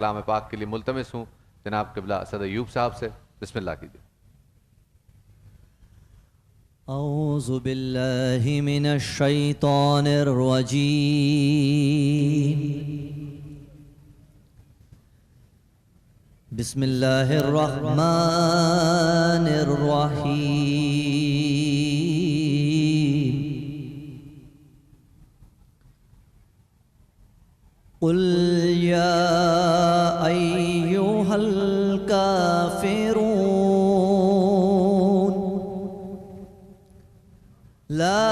کلام پاک کے لیے ملتمس ہوں جناب قبلہ اسد ایوب صاحب سے. بسم اللہ کیجیے. اعوذ باللہ من الشیطان الرجیم. بسم اللہ الرحمن الرحیم. قل یا ایہا الکافرون لا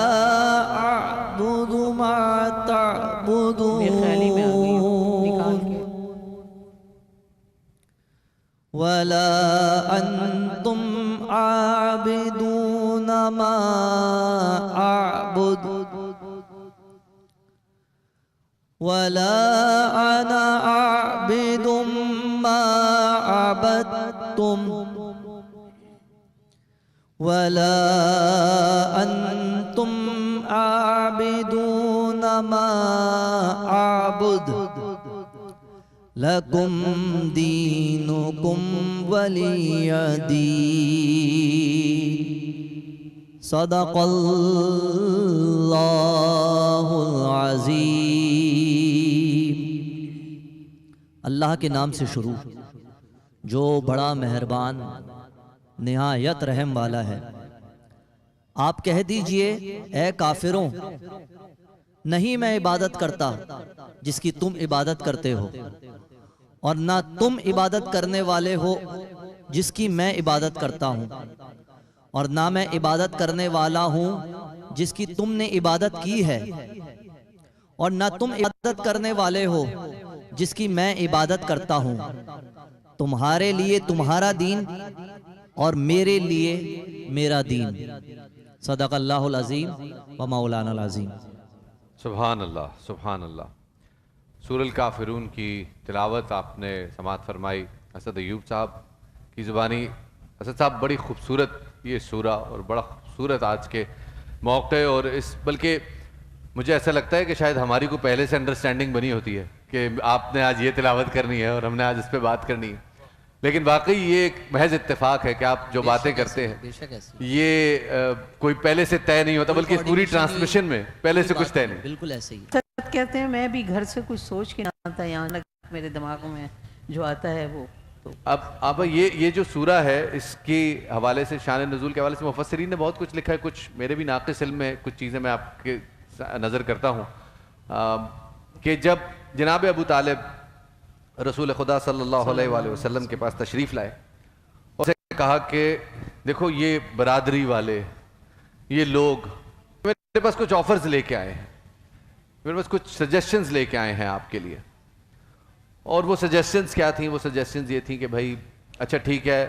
اعبد ما تعبدون ولا انتم عابدون ما اعبد ولا انا عابد ما عبدتم ولا انتم عابدون ما اعبد لکم دینکم ولی دین. صدق اللہ العظیم. اللہ کے نام سے شروع جو بڑا مہربان نہایت رحم والا ہے. آپ کہہ دیجئے اے کافروں نہیں میں عبادت کرتا جس کی تم عبادت کرتے ہو اور نہ تم عبادت کرنے والے ہو جس کی میں عبادت کرتا ہوں اور نہ میں عبادت کرنے والا ہوں جس کی تم نے عبادت کی ہے اور نہ تم عبادت کرنے والے ہو جس کی میں عبادت کرتا ہوں. تمہارے لیے تمہارا دین اور میرے لیے میرا دین. صدق اللہ العظیم و مولانا العظیم. سبحان اللہ سبحان اللہ. سورہ الکافرون کی تلاوت آپ نے سماعت فرمائی اسد ایوب صاحب کی زبانی. اسد صاحب بڑی خوبصورت یہ سورہ اور بڑا خوبصورت آج کے موقع اور بلکہ مجھے ایسا لگتا ہے کہ شاید ہماری کو پہلے سے انڈرسٹینڈنگ بنی ہوتی ہے کہ آپ نے آج یہ تلاوت کرنی ہے اور ہم نے آج اس پہ بات کرنی ہے. لیکن واقعی یہ ایک محض اتفاق ہے کہ آپ جو باتیں کرتے ہیں یہ کوئی پہلے سے طے نہیں ہوتا بلکہ پوری ٹرانسمیشن میں پہلے سے کچھ طے نہیں. بالکل ایسے ہی کہتے ہیں میں بھی گھر سے کچھ سوچ کے نہ آتا, یہاں تک میرے دماغ میں جو آتا ہے وہ. اب یہ جو سورہ ہے اس کے حوالے سے شان نزول کے حوالے سے مفسرین نے بہت کچھ لکھا ہے. کچھ میرے بھی ناقص علم میں کچھ چیزیں میں آپ کے نظر کرتا ہوں کہ جب جناب ابو طالب رسول خدا صلی اللہ علیہ وآلہ وسلم کے پاس تشریف لائے اور اسے کہا کہ دیکھو یہ برادری والے یہ لوگ میرے پاس کچھ آفرز لے کے آئے ہیں, میرے پاس کچھ سجیشنز لے کے آئے ہیں آپ کے لیے. اور وہ سجیشنز کیا تھیں؟ وہ سجیشنز یہ تھیں کہ بھائی اچھا ٹھیک ہے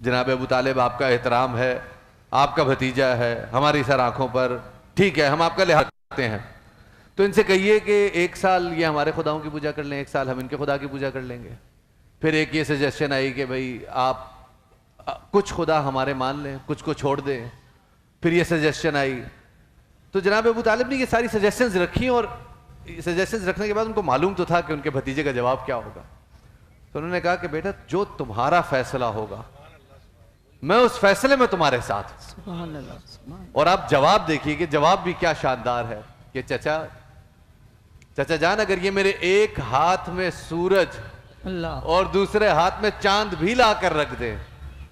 جناب ابو طالب آپ کا احترام ہے, آپ کا بھتیجا ہے, ہماری سر آنکھوں پر, ٹھیک ہے ہم آپ کا لحاظ کرتے ہیں, تو ان سے کہیے کہ ایک سال یہ ہمارے خداؤں کی پوجا کر لیں, ایک سال ہم ان کے خدا کی پوجا کر لیں گے. پھر ایک یہ سجیشن آئی کہ بھئی آپ کچھ خدا ہمارے مان لیں, کچھ کو چھوڑ دیں. پھر یہ سجیشن آئی تو جناب ابو طالب نے یہ ساری سجیشنز رکھی اور سجیشنز رکھنے کے بعد ان کو معلوم تو تھا کہ ان کے بھتیجے کا جواب کیا ہوگا. تو انہوں نے کہا کہ بیٹا جو تمہارا فیصلہ ہوگا میں اس فیصلے میں تمہارے ساتھ. اور آپ جواب دیکھیے کہ جواب بھی کیا شاندار ہے کہ چچا جان اگر یہ میرے ایک ہاتھ میں سورج اور دوسرے ہاتھ میں چاند بھی لا کر رکھ دے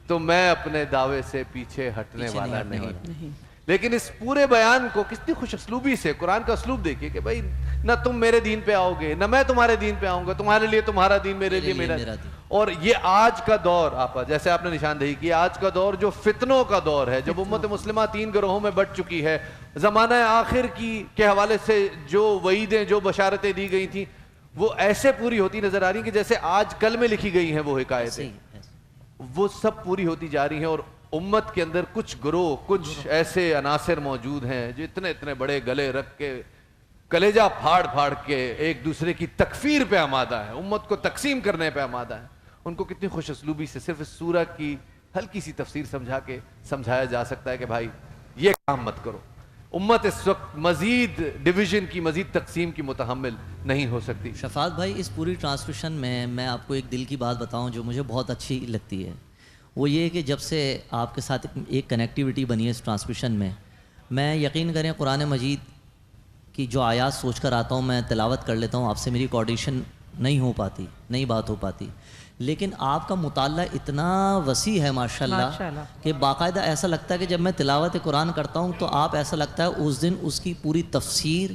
تو میں اپنے دعوے سے پیچھے ہٹنے والا نہیں. لیکن اس پورے بیان کو کتنی خوش اسلوبی سے قرآن کا اسلوب دیکھیے کہ بھائی نہ تم میرے دین پہ آؤ گے نہ میں تمہارے دین پہ آؤں گا, تمہارے لیے تمہارا دین, میرے لیے میرا دین. اور یہ آج کا دور آپا جیسے آپ نے نشاندہی کی, آج کا دور جو فتنوں کا دور ہے, جب امت مسلمہ 3 گروہوں میں بٹ چکی ہے, زمانہ آخر کی کے حوالے سے جو وعیدیں جو بشارتیں دی گئی تھیں وہ ایسے پوری ہوتی نظر آ رہی ہیں کہ جیسے آج کل میں لکھی گئی ہیں وہ حکایتیں, وہ سب پوری ہوتی جا رہی ہیں. اور امت کے اندر کچھ گروہ, کچھ ایسے عناصر موجود ہیں جو اتنے بڑے گلے رکھ کے کلیجہ پھاڑ پھاڑ کے ایک دوسرے کی تکفیر پہ آمادہ ہے, امت کو تقسیم کرنے پہ آمادہ ہے. ان کو کتنی خوش اسلوبی سے صرف اس سورہ کی ہلکی سی تفسیر سمجھا کے سمجھایا جا سکتا ہے کہ بھائی یہ کام مت کرو, امت اس وقت مزید ڈویژن کی، مزید تقسیم کی متحمل نہیں ہو سکتی۔ شفاعت بھائی، اس پوری ٹرانسمیشن میں آپ کو ایک دل کی بات بتاؤں جو مجھے بہت اچھی لگتی ہے، وہ یہ کہ جب سے آپ کے ساتھ ایک کنیکٹیوٹی بنی ہے اس ٹرانسمیشن میں یقین کریں قرآن مجید کی جو آیات سوچ کر آتا ہوں، میں تلاوت کر لیتا ہوں، آپ سے میری کوارڈینیشن نہیں ہو پاتی، نہیں بات ہو پاتی، لیکن آپ کا مطالعہ اتنا وسیع ہے ماشاءاللہ کہ باقاعدہ ایسا لگتا ہے کہ جب میں تلاوت قرآن کرتا ہوں تو آپ ایسا لگتا ہے اس دن اس کی پوری تفسیر،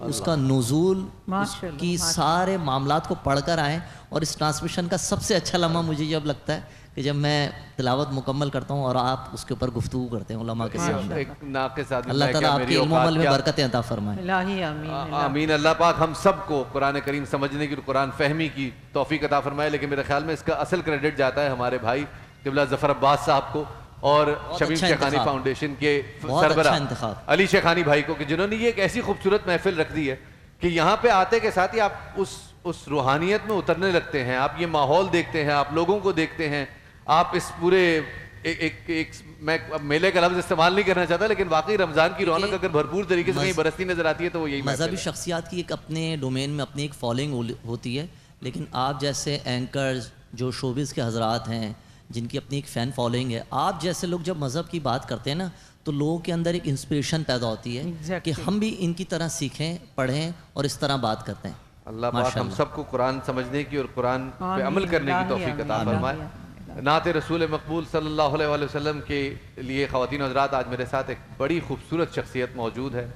اس کا نزول، اس کی سارے معاملات کو پڑھ کر آئیں۔ اور اس ٹرانسمیشن کا سب سے اچھا لمحہ مجھے جب لگتا ہے کہ جب میں تلاوت مکمل کرتا ہوں اور آپ اس کے اوپر گفتگو کرتے ہیں علماء کے ساتھ۔ ایک ناقص آدمی، اللہ تعالیٰ آپ کے علم و عمل میں برکتیں عطا فرمائے۔ الہی آمین۔ آمین۔ اللہ پاک ہم سب کو قرآن کریم سمجھنے کی اور قرآن فہمی کی توفیق عطا فرمائے۔ لیکن میرے خیال میں اس کا اصل کریڈٹ جاتا ہے ہمارے بھائی قبلہ ظفر عباس صاحب کو اور شمیم شیخانی فاؤنڈیشن کے سربراہ علی شیخانی بھائی کو، کہ جنہوں نے یہ ایک ایسی خوبصورت محفل رکھ دی ہے کہ یہاں پہ آتے کے ساتھ ہی آپ اس روحانیت میں اترنے لگتے ہیں، آپ یہ ماحول دیکھتے ہیں، آپ لوگوں کو دیکھتے ہیں، آپ اس پورے میں میلے کا لفظ استعمال نہیں کرنا چاہتا، لیکن واقعی رمضان کی رونق اگر بھرپور طریقے سے کہیں برستی نظر آتی ہے تو وہ یہی مذہبی شخصیات کی ایک اپنے ڈومین میں اپنی ایک فالوئنگ ہوتی ہے، لیکن آپ جیسے اینکرز جو شوبز کے حضرات ہیں جن کی اپنی ایک فین فالوئنگ ہے، آپ جیسے لوگ جب مذہب کی بات کرتے ہیں نا تو لوگوں کے اندر ایک انسپریشن پیدا ہوتی ہے کہ ہم بھی ان کی طرح سیکھیں، پڑھیں اور اس طرح بات کرتے ہیں۔ اللہ پاک ہم سب کو قرآن سمجھنے کی اور قرآن پہ عمل کرنے کی توفیق عطا فرمائے۔ نعت رسول مقبول صلی اللہ علیہ وآلہ وسلم کے لیے خواتین و حضرات، آج میرے ساتھ ایک بڑی خوبصورت شخصیت موجود ہے۔